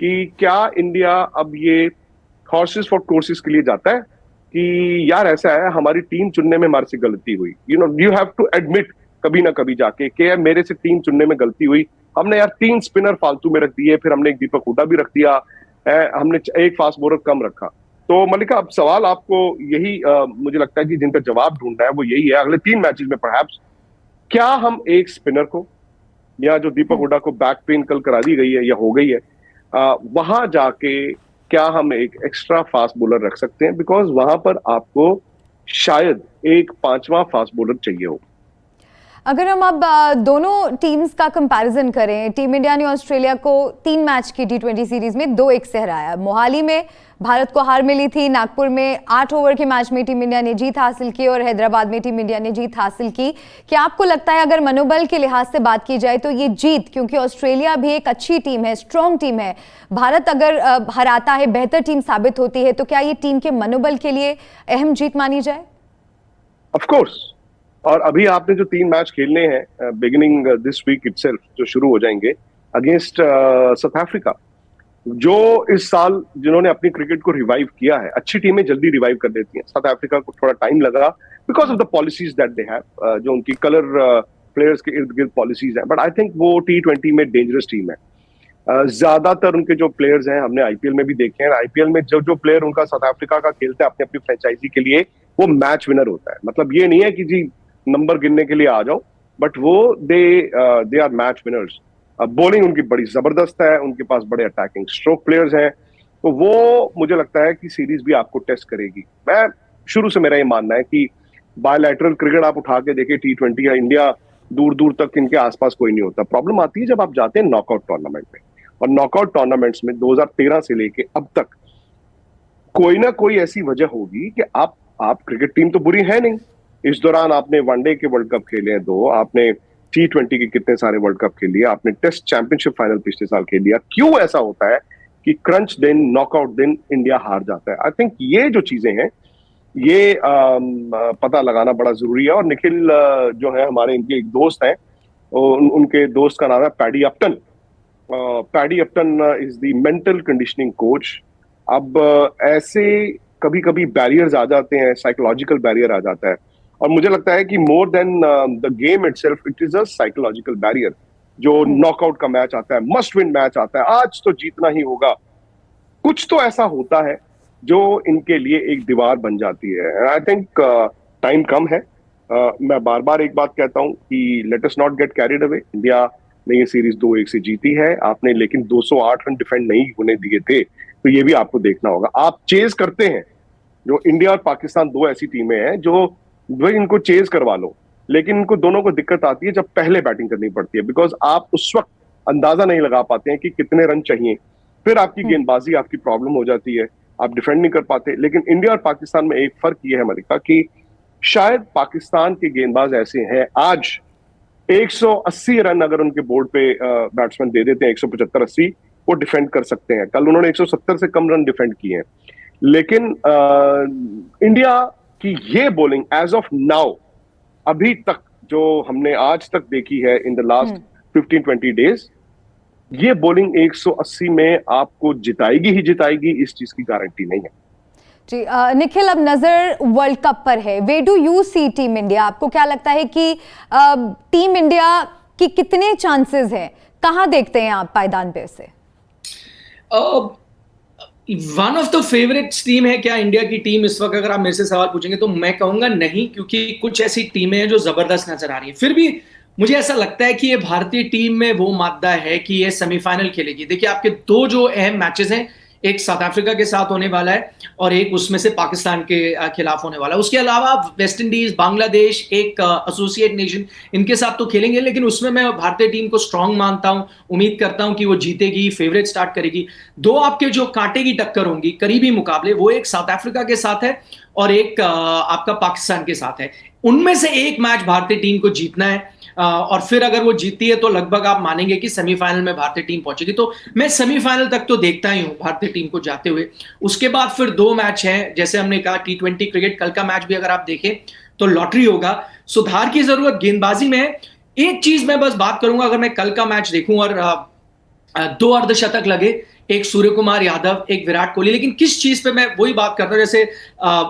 Speaker 3: कि क्या इंडिया अब ये हॉर्सेस फॉर कोर्सेस के लिए जाता है कि यार ऐसा है हमारी टीम चुनने में हमारे से गलती हुई, यू हैव टू एडमिट कभी ना कभी जाके कि मेरे से टीम चुनने में गलती हुई, हमने यार 3 स्पिनर फालतू में रख दिए, फिर हमने एक दीपक हुड्डा भी रख दिया, हमने एक फास्ट बॉलर कम रखा। तो मलिका अब सवाल आपको यही मुझे लगता है कि जिनका जवाब ढूंढना है वो यही है, अगले 3 मैचेस में परहैप्स क्या हम एक स्पिनर को, या जो दीपक हुड्डा को बैक पेन कल करा दी गई है या हो गई है, वहां जाके क्या हम एक एक्स्ट्रा फास्ट बॉलर रख सकते हैं, बिकॉज वहां पर आपको शायद एक 5वां फास्ट बॉलर चाहिए हो।
Speaker 2: अगर हम अब दोनों टीम्स का कंपैरिजन करें, टीम इंडिया ने ऑस्ट्रेलिया को 3 मैच की टी20 सीरीज में 2-1 से हराया। मोहाली में भारत को हार मिली थी, नागपुर में 8 ओवर के मैच में टीम इंडिया ने जीत हासिल की और हैदराबाद में टीम इंडिया ने जीत हासिल की। क्या आपको लगता है, अगर मनोबल के लिहाज से बात की जाए, तो ये जीत, क्योंकि ऑस्ट्रेलिया भी एक अच्छी टीम है, स्ट्रॉन्ग टीम है, भारत अगर हराता है, बेहतर टीम साबित होती है, तो क्या ये टीम के मनोबल के लिए अहम जीत मानी जाए?
Speaker 3: Of course. और अभी आपने जो 3 मैच खेलने हैं बिगिनिंग दिस वीक इटसेल्फ, जो शुरू हो जाएंगे अगेंस्ट साउथ अफ्रीका, जो इस साल जिन्होंने अपनी क्रिकेट को रिवाइव किया है, अच्छी टीमें जल्दी रिवाइव कर देती हैं। साउथ अफ्रीका को थोड़ा टाइम लगा because of the policies that they have, जो उनकी कलर प्लेयर्स के इर्द गिर्द पॉलिसीज हैं, बट आई थिंक वो T20 में डेंजरस टीम है। ज्यादातर उनके जो प्लेयर्स हैं, हमने आईपीएल में भी देखे हैं, आईपीएल में जो प्लेयर उनका साउथ अफ्रीका का खेलता है अपनी अपनी फ्रेंचाइजी के लिए, वो मैच विनर होता है। मतलब ये नहीं है कि जी नंबर गिनने के लिए आ जाओ, बट वो they are match winners. Bowling उनकी बड़ी जबरदस्त है, उनके पास बड़े अटैकिंग स्ट्रोक प्लेयर्स हैं, तो वो मुझे लगता है कि सीरीज भी आपको टेस्ट करेगी। मैं शुरू से मेरा ये मानना है कि बायलैटरल क्रिकेट आप उठा के देखें, T20 या इंडिया, दूर दूर तक इनके आसपास कोई नहीं होता। प्रॉब्लम आती है जब आप जाते हैं नॉकआउट टूर्नामेंट में, और नॉकआउट टूर्नामेंट्स में 2013 से लेके अब तक कोई ना कोई ऐसी वजह होगी कि आप क्रिकेट टीम तो बुरी है नहीं। इस दौरान आपने वनडे के वर्ल्ड कप खेले हैं 2, आपने T20 के कितने सारे वर्ल्ड कप खेल लिया, आपने टेस्ट चैंपियनशिप फाइनल पिछले साल खेल लिया। क्यों ऐसा होता है कि क्रंच दिन, नॉकआउट दिन इंडिया हार जाता है? आई थिंक ये जो चीजें हैं, ये पता लगाना बड़ा जरूरी है। और निखिल जो है हमारे, इनके एक दोस्त हैं, उनके दोस्त का नाम है Paddy Upton. Paddy Upton is the mental conditioning coach. अब ऐसे कभी कभी बैरियर्स आ जाते हैं, साइकोलॉजिकल बैरियर आ जाता है, और मुझे लगता है कि more than the game itself, it is a psychological barrier. जो नॉकआउट का मैच आता है, मस्ट विन मैच आता है, आज तो जीतना ही होगा, कुछ तो ऐसा होता है जो इनके लिए एक दीवार बन जाती है। आई थिंक टाइम कम है। मैं बार बार एक बात कहता हूं कि let us not get carried away. India ने ये सीरीज 2-1 से जीती है आपने, लेकिन 208 रन डिफेंड नहीं होने दिए थे, तो ये भी आपको देखना होगा। आप चेज करते हैं, जो इंडिया और पाकिस्तान 2 ऐसी टीमें हैं जो भाई इनको चेज करवा लो, लेकिन इनको दोनों को दिक्कत आती है जब पहले बैटिंग करनी पड़ती है, बिकॉज आप उस वक्त अंदाजा नहीं लगा पाते हैं कि कितने रन चाहिए, फिर आपकी गेंदबाजी आपकी प्रॉब्लम हो जाती है, आप डिफेंड नहीं कर पाते। लेकिन इंडिया और पाकिस्तान में एक फर्क ये है मलिका, कि शायद पाकिस्तान के गेंदबाज ऐसे हैं, आज 180 रन अगर उनके बोर्ड पे बैट्समैन दे देते हैं, 175-80, वो डिफेंड कर सकते हैं। कल उन्होंने 170 से कम रन डिफेंड किए हैं। लेकिन इंडिया कि ये बॉलिंग एज ऑफ नाउ, अभी तक जो हमने आज तक देखी है इन द लास्ट 15-20 डेज, ये बॉलिंग 180 में आपको जिताएगी ही जिताएगी, इस चीज की गारंटी नहीं है।
Speaker 2: जी निखिल, अब नजर वर्ल्ड कप पर है। Way do you see team India? आपको क्या लगता है कि टीम इंडिया की कितने चांसेस हैं? कहां देखते हैं आप पायदान पे से?
Speaker 4: One of the favourites team है क्या इंडिया की टीम इस वक्त? अगर आप मेरे से सवाल पूछेंगे तो मैं कहूंगा नहीं, क्योंकि कुछ ऐसी टीमें हैं जो जबरदस्त नजर आ रही हैं। फिर भी मुझे ऐसा लगता है कि ये भारतीय टीम में वो मादा है कि ये सेमीफाइनल खेलेगी। देखिए, आपके 2 जो अहम मैचेस हैं, एक साउथ अफ्रीका के साथ होने वाला है और एक उसमें से पाकिस्तान के खिलाफ होने वाला है। उसके अलावा वेस्ट इंडीज, बांग्लादेश, एक एसोसिएट नेशन, इनके साथ तो खेलेंगे, लेकिन उसमें मैं भारतीय टीम को स्ट्रांग मानता हूं, उम्मीद करता हूं कि वो जीतेगी, फेवरेट स्टार्ट करेगी। 2 आपके जो कांटे की टक्कर होंगी, करीबी मुकाबले, वो एक साउथ अफ्रीका के साथ है और एक आपका पाकिस्तान के साथ है। उनमें से एक मैच भारतीय टीम को जीतना है, और फिर अगर वो जीतती है तो लगभग आप मानेंगे कि सेमीफाइनल में भारतीय टीम पहुंचेगी। तो मैं सेमीफाइनल तक तो देखता ही हूं भारतीय टीम को जाते हुए। उसके बाद फिर 2 मैच हैं, जैसे हमने कहा T20 क्रिकेट, कल का मैच भी अगर आप देखें तो लॉटरी होगा। सुधार की जरूरत गेंदबाजी में है। एक चीज मैं बस बात करूंगा, अगर मैं कल का मैच देखूं और 2 अर्धशतक लगे, एक सूर्य कुमार यादव, एक विराट कोहली, लेकिन किस चीज पे मैं वही बात करता हूं, जैसे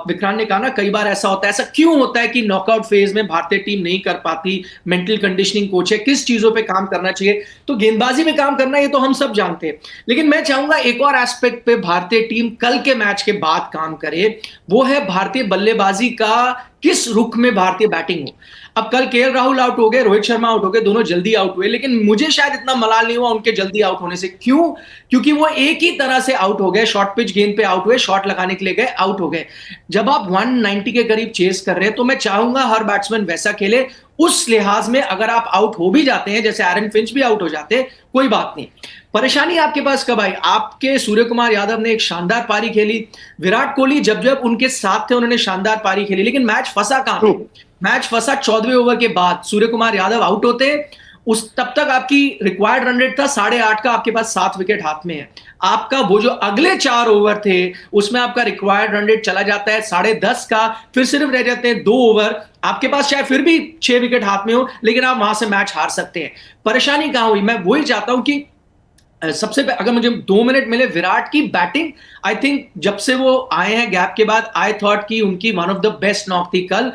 Speaker 4: विक्रांत ने कहा ना, कई बार ऐसा होता है। ऐसा क्यों होता है कि नॉकआउट फेज में भारतीय टीम नहीं कर पाती? मेंटल कंडीशनिंग कोच है, किस चीजों पे काम करना चाहिए? तो गेंदबाजी में काम करना, ये तो हम सब जानते हैं, लेकिन मैं चाहूंगा एक और एस्पेक्ट पे भारतीय टीम कल के मैच के बाद काम करे, वो है भारतीय बल्लेबाजी का किस रुख में भारतीय बैटिंग हो। अब कल केएल राहुल आउट हो गए, रोहित शर्मा आउट हो गए, दोनों जल्दी आउट हुए, लेकिन मुझे शायद इतना मलाल नहीं हुआ उनके जल्दी आउट होने से। क्यों? क्योंकि वो एक ही तरह से आउट हो गए, शॉर्ट पिच गेंद पे आउट हुए, शॉट लगाने के लिए गए, आउट हो गए। जब आप 190 के करीब चेस कर रहे हैं तो मैं चाहूंगा हर बैट्समैन वैसा खेले, उस लिहाज में अगर आप आउट हो भी जाते हैं, जैसे एरन फिंच भी आउट हो जाते हैं, कोई बात नहीं। परेशानी आपके पास कब आई? आपके सूर्य कुमार यादव ने एक शानदार पारी खेली, विराट कोहली जब जब उनके साथ थे उन्होंने शानदार पारी खेली, लेकिन मैच फंसा कहां पे? मैच फंसा 14वें ओवर के बाद। सूर्य कुमार यादव आउट होते हैं, उस तब तक आपकी रिक्वायर्ड रन रेट था 8.5 का, आपके पास 7 विकेट हाथ में है। आपका वो जो अगले 4 ओवर थे उसमें आपका रिक्वायर्ड रन रेट चला जाता है 10.5 का, फिर सिर्फ रह जाते हैं 2 ओवर, आपके पास चाहे फिर भी 6 विकेट हाथ में हो, लेकिन आप वहां से मैच हार सकते हैं। परेशानी कहां हुई? मैं वही चाहता हूं कि सबसे अगर मुझे 2 मिनट मिले, विराट की बैटिंग आई थिंक जब से वो आए हैं गैप के बाद, आई थॉट कि उनकी one of the best knock थी कल।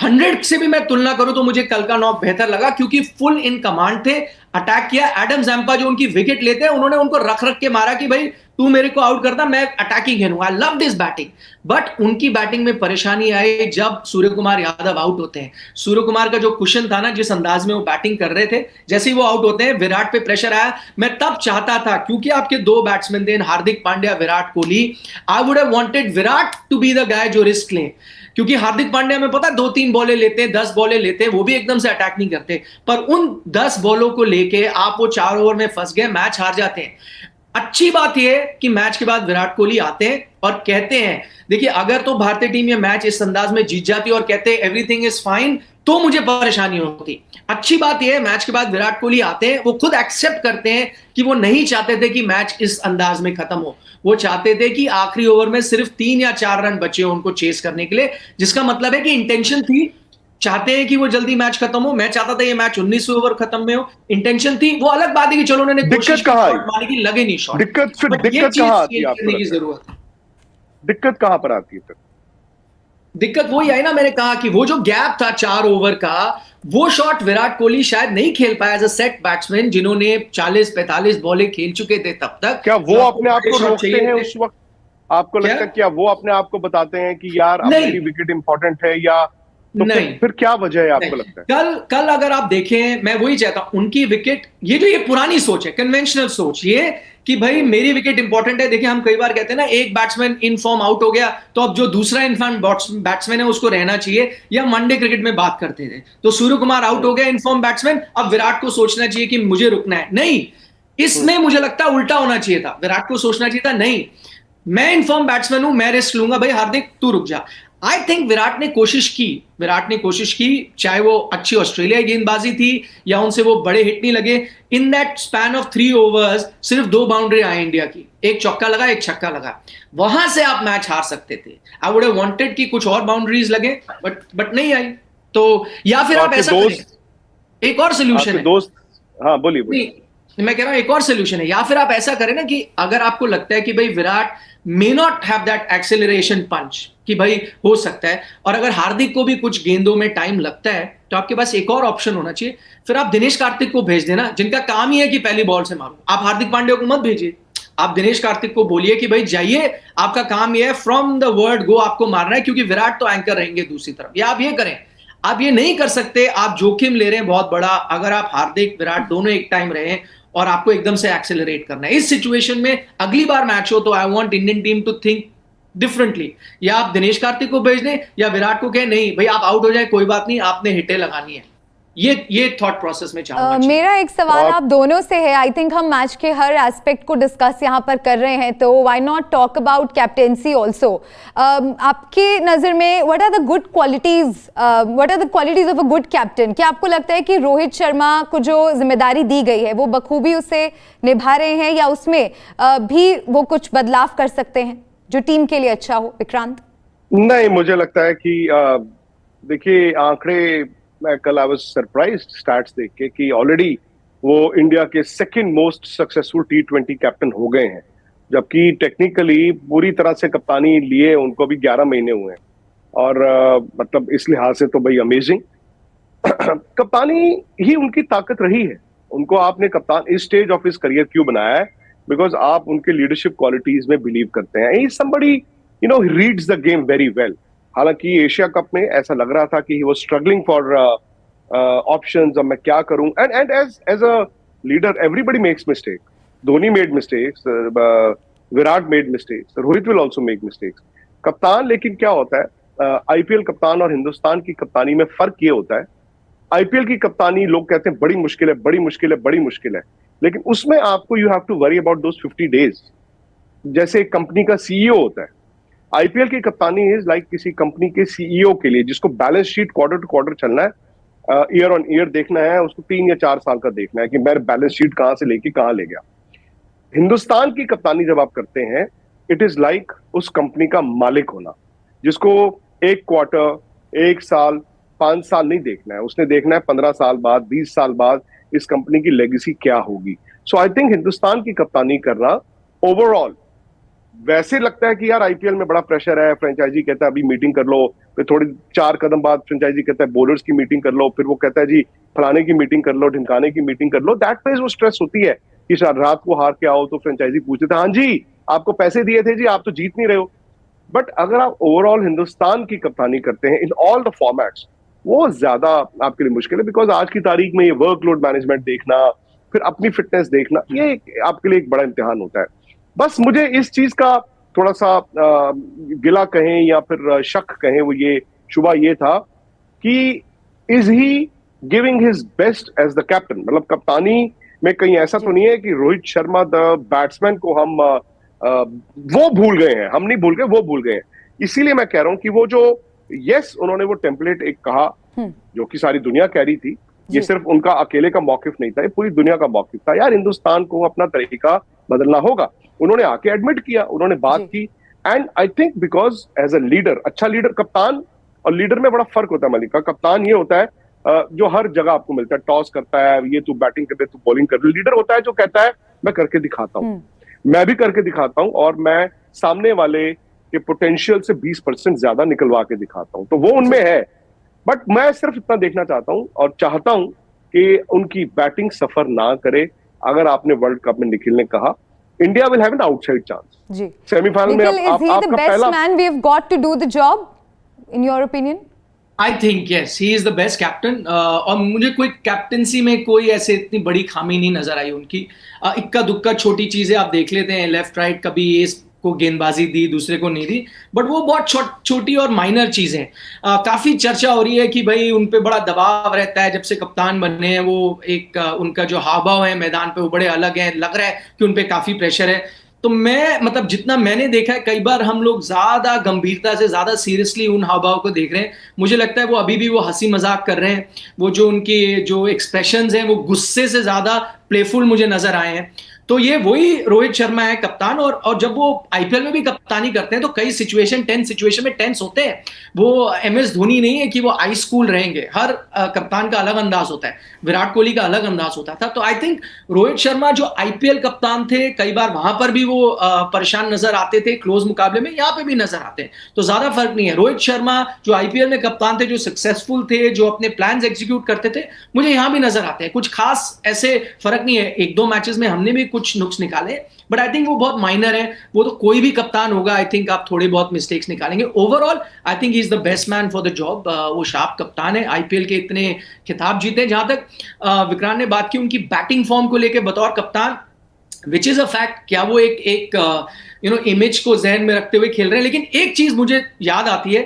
Speaker 4: 100 से भी मैं तुलना करूं तो मुझे कल का नॉक बेहतर लगा, क्योंकि फुल इन कमांड थे, अटैक किया। एडम जैम्पा जो उनकी विकेट लेते हैं, उन्होंने उनको रख रख के मारा कि भाई तू मेरे को आउट करता, मैं अटैकिंग खेलूंगा। I love this batting. But उनकी बैटिंग में परेशानी आई जब सूर्य कुमार यादव आउट होते हैं। सूर्य कुमार का जो कुशन था ना, जिस अंदाज में वो बैटिंग कर रहे थे, जैसे ही वो आउट होते हैं विराट पे प्रेशर आया। मैं तब चाहता था, क्योंकि आपके 2 बैट्समैन थे, Hardik Pandya, Virat Kohli, I would have wanted Virat to be the guy जो रिस्क लें, क्योंकि हार्दिक पांड्या में पता 2-3 बॉलें लेते हैं, 10 बॉलें लेते हैं, वो भी एकदम से अटैक नहीं करते। पर उन 10 बॉलों को लेके आप वो 4 ओवर में फंस गए, मैच हार जाते हैं। अच्छी बात यह है कि मैच के बाद विराट कोहली आते हैं और कहते हैं, देखिए अगर तो भारतीय टीम ये मैच इस अंदाज में जीत जाती और कहते एवरीथिंग इज फाइन, तो मुझे परेशानी होती। अच्छी बात यह है मैच के बाद विराट कोहली आते हैं, वो खुद एक्सेप्ट करते हैं कि वो नहीं चाहते थे कि मैच इस अंदाज में खत्म हो। वो चाहते थे कि आखिरी ओवर में सिर्फ 3 या 4 रन बचे हो उनको चेस करने के लिए, जिसका मतलब है कि इंटेंशन थी, चाहते हैं कि वो जल्दी मैच खत्म हो। मैं चाहता था ये मैच 19वें ओवर खत्म में हो, इंटेंशन थी। वो अलग बात है कि चलो उन्होंने कोशिश की, मारने की, लगे नहीं शॉट।
Speaker 3: दिक्कत कहां आती है आपको?
Speaker 4: की जरूरत है।
Speaker 3: दिक्कत कहां पर आती है फिर?
Speaker 4: दिक्कत वही आई ना, मैंने कहा कि वो जो गैप था 4 ओवर का, वो शॉट विराट कोहली शायद नहीं खेल पाया एज अ सेट बैट्समैन, जिन्होंने 40-45 बॉलें खेल चुके थे तब तक।
Speaker 3: क्या वो अपने आप को रोकते हैं उस वक्त? आपको लगता है क्या वो अपने आप को बताते हैं कि यार अब मेरी विकेट इंपॉर्टेंट है, या तो
Speaker 4: नहीं,
Speaker 3: फिर क्या वजह है आपको लगता है?
Speaker 4: कल अगर आप देखें, मैं वही चाहता हूं उनकी विकेट, ये पुरानी सोच है, कन्वेंशनल सोच, ये कि भाई मेरी विकेट इंपॉर्टेंट है। देखिए हम कई बार कहते हैं ना, एक बैट्समैन इन फॉर्म आउट हो गया तो अब जो दूसरा इन फॉर्म बैट्समैन है उसको रहना चाहिए, या वनडे क्रिकेट में बात करते थे तो सूर्य कुमार आउट हो गया इन फॉर्म बैट्समैन, अब विराट को सोचना चाहिए कि मुझे रुकना है। नहीं, इसमें मुझे लगता है उल्टा होना चाहिए था, विराट को सोचना चाहिए था नहीं मैं इन फॉर्म बैट्समैन हूं, मैं रिस्क लूंगा, भाई हार्दिक तू रुक जा। आई थिंक विराट ने कोशिश की, चाहे वो अच्छी ऑस्ट्रेलियाई गेंदबाजी थी या उनसे वो बड़े हिट नहीं लगे। In that span of 3 overs सिर्फ 2 बाउंड्री आए इंडिया की, एक चौका लगा, एक छक्का लगा, वहां से आप मैच हार सकते थे। आई वुड हैव वांटेड कि कुछ और बाउंड्रीज लगे, बट नहीं आई। तो या फिर आप ऐसा करें, एक और सोल्यूशन है दोस्त।
Speaker 3: हाँ बोलिए।
Speaker 4: मैं कह रहा हूं एक और सोल्यूशन है, या फिर आप ऐसा करें ना कि अगर आपको लगता है कि भाई Virat may not have that acceleration punch, कि भाई हो सकता है, और अगर हार्दिक को भी कुछ गेंदों में टाइम लगता है, तो आपके पास एक और ऑप्शन होना चाहिए। फिर आप दिनेश कार्तिक को भेज देना, जिनका काम ही है कि पहली बॉल से मारो। आप हार्दिक पांड्या को मत भेजिए, आप दिनेश कार्तिक को बोलिए कि भाई जाइए, आपका काम यह है फ्रॉम द वर्ड गो आपको मारना है, क्योंकि विराट तो एंकर रहेंगे दूसरी तरफ। या आप ये करें, आप ये नहीं कर सकते, आप जोखिम ले रहे हैं बहुत बड़ा। अगर आप हार्दिक विराट दोनों एक टाइम रहे और आपको एकदम से एक्सेलरेट करना है इस सिचुएशन में, अगली बार मैच हो तो I want Indian team to think differently. या आप दिनेश कार्तिक को भेज दें या विराट को कहें नहीं भाई आप आउट हो जाए कोई बात नहीं, आपने हिटें लगानी है। ये थॉट प्रोसेस में चाहूंगा।
Speaker 2: मेरा एक सवाल आप दोनों से है। आई थिंक हम मैच के हर एस्पेक्ट को डिस्कस यहाँ पर कर रहे हैं, तो why not talk about captaincy also. आपकी नज़र में what are the good qualities of a good captain? क्या आपको लगता है कि रोहित शर्मा को जो जिम्मेदारी दी गई है वो बखूबी उसे निभा रहे हैं, या उसमें भी वो कुछ बदलाव कर सकते हैं जो टीम के लिए अच्छा हो? विक्रांत?
Speaker 3: नहीं, मुझे लगता है कि देखिए आंकड़े, मैं कल आई वाज सरप्राइज्ड स्टैट्स देख के कि ऑलरेडी वो इंडिया के second most successful T20 captain हो गए हैं, जबकि टेक्निकली पूरी तरह से कप्तानी लिए उनको भी 11 महीने हुए हैं। और मतलब इस लिहाज से तो भाई अमेजिंग कप्तानी ही उनकी ताकत रही है। उनको आपने कप्तान इस स्टेज ऑफ हिज करियर क्यों बनाया है? बिकॉज आप उनके लीडरशिप क्वालिटीज में बिलीव करते हैं। He somebody reads the game very well. हालांकि एशिया कप में ऐसा लग रहा था कि he was struggling for options, अब मैं क्या करूं। And as a leader everybody makes mistake. Dhoni made mistakes, Virat made mistakes, Rohit will also make mistakes. कप्तान लेकिन क्या होता है, आईपीएल कप्तान और हिंदुस्तान की कप्तानी में फर्क ये होता है, आईपीएल की कप्तानी लोग कहते हैं बड़ी मुश्किल है, बड़ी मुश्किल है, बड़ी मुश्किल है, लेकिन उसमें आपको you have to worry about those 50 days. जैसे एक कंपनी का सीईओ होता है, आईपीएल की कप्तानी इज लाइक किसी कंपनी के सीईओ के लिए जिसको balance sheet quarter to quarter चलना है, ईयर ऑन ईयर देखना है, उसको 3 या 4 साल का देखना है कि मैं बैलेंस शीट कहां से लेके कहां ले गया। हिंदुस्तान की कप्तानी जब आप करते हैं, इट इज लाइक उस कंपनी का मालिक होना, जिसको एक क्वार्टर, 1 साल, 5 साल नहीं देखना है, उसने देखना है 15 साल बाद, 20 साल बाद इस कंपनी की लेगेसी क्या होगी। सो आई थिंक हिंदुस्तान की कप्तानी करना ओवरऑल, वैसे लगता है कि यार आईपीएल में बड़ा प्रेशर है, फ्रेंचाइजी कहता है अभी मीटिंग कर लो, फिर थोड़ी 4 कदम बाद फ्रेंचाइजी कहता है बॉलर्स की मीटिंग कर लो, फिर वो कहता है जी फलाने की मीटिंग कर लो, ढिमकाने की मीटिंग कर लो। दैट वेज वो स्ट्रेस होती है कि शायद रात को हार के आओ तो फ्रेंचाइजी पूछते थे हाँ जी आपको पैसे दिए थे जी, आप तो जीत नहीं रहे हो। बट अगर आप ओवरऑल हिंदुस्तान की कप्तानी करते हैं इन ऑल द फॉर्मेट्स, वो ज्यादा आपके लिए मुश्किल है, बिकॉज आज की तारीख में ये वर्कलोड मैनेजमेंट देखना, फिर अपनी फिटनेस देखना, ये आपके लिए एक बड़ा इम्तिहान होता है। बस मुझे इस चीज का थोड़ा सा गिला कहें या फिर शक कहें, वो ये शुबा ये था कि is he giving his best as the captain. मतलब कप्तानी में कहीं ऐसा तो नहीं है कि रोहित शर्मा द बैट्समैन को हम वो भूल गए हैं, हम नहीं भूल गए, वो भूल गए हैं। इसीलिए मैं कह रहा हूं कि वो जो यस उन्होंने वो टेम्पलेट एक कहा जो कि सारी दुनिया कह रही थी, ये सिर्फ उनका अकेले का मौकिफ नहीं था, ये पूरी दुनिया का मौकिफ था। यार हिंदुस्तान को अपना तरीका बदलना होगा। उन्होंने आके एडमिट किया, उन्होंने बात की, and I think because as a leader, अच्छा लीडर, कप्तान और लीडर में बड़ा फर्क होता है मलिका। कप्तान ये होता है जो हर जगह आपको मिलता है, टॉस करता है, ये तू बैटिंग कर दे, तू बॉलिंग कर दे। लीडर होता है जो कहता है मैं करके दिखाता हूं, मैं भी करके दिखाता हूं और मैं सामने वाले के पोटेंशियल से 20% ज्यादा निकलवा के दिखाता हूं। तो वो उनमें है, बट मैं सिर्फ इतना देखना चाहता हूं और चाहता हूं कि उनकी बैटिंग सफर ना करे। अगर आपने वर्ल्ड कप में निखिल ने कहा India will have an outside chance
Speaker 2: जी,
Speaker 3: सेमीफाइनल में।
Speaker 2: आपका पहला man we have got to do the job in your opinion?
Speaker 4: I think yes, he is the best captain. और मुझे कोई कैप्टनसी में कोई ऐसे इतनी बड़ी खामी नहीं नजर आई उनकी। इक्का दुक्का छोटी चीजें आप देख लेते हैं, लेफ्ट राइट, कभी को गेंदबाजी दी, दूसरे को नहीं दी, बट वो बहुत छोटी और माइनर चीजें हैं। काफी चर्चा हो रही है कि भाई उन पे बड़ा दबाव रहता है जब से कप्तान बने हैं, वो एक उनका जो हाव भाव है मैदान पे वो बड़े अलग हैं, लग रहा है कि उन पे काफी प्रेशर है। तो मैं मतलब जितना मैंने देखा है, कई बार हम लोग ज्यादा गंभीरता से, ज्यादा सीरियसली उन हाव भाव को देख रहे हैं। मुझे लगता है वो अभी भी वो हंसी मजाक कर रहे हैं, वो जो उनके जो एक्सप्रेशंस हैं वो गुस्से से ज्यादा प्लेफुल मुझे नजर आए हैं। तो ये वही रोहित शर्मा है कप्तान, और जब वो आईपीएल में भी कप्तानी करते हैं तो कई टेंस सिचुएशन में टेंस होते हैं। वो एमएस धोनी नहीं है कि वो आइस कूल रहेंगे, हर कप्तान का अलग अंदाज होता है, विराट कोहली का अलग अंदाज होता था। तो आई थिंक रोहित शर्मा जो आईपीएल कप्तान थे, कई बार वहां पर भी वो परेशान नजर आते थे क्लोज मुकाबले में, यहाँ पे भी नजर आते हैं, तो ज्यादा फर्क नहीं है। रोहित शर्मा जो आईपीएल में कप्तान थे, जो सक्सेसफुल थे, जो अपने प्लान एग्जीक्यूट करते थे, मुझे यहाँ भी नजर आते हैं। कुछ खास ऐसे फर्क नहीं है, 1-2 मैचेस में हमने भी कुछ नुक्स निकाले, बट आई थिंक वो बहुत माइनर है। वो तो कोई भी कप्तान होगा, आई थिंक आप थोड़े बहुत मिस्टेक्स निकालेंगे। Overall I think he is the best man for the job. वो शार्प कप्तान है, आईपीएल के इतने खिताब जीते। जहां तक विक्रांत ने बात की उनकी बैटिंग फॉर्म को लेकर बतौर कप्तान, विच इज अ फैक्ट, क्या वो एक इमेज को जहन में रखते हुए खेल रहे हैं। लेकिन एक चीज मुझे याद आती है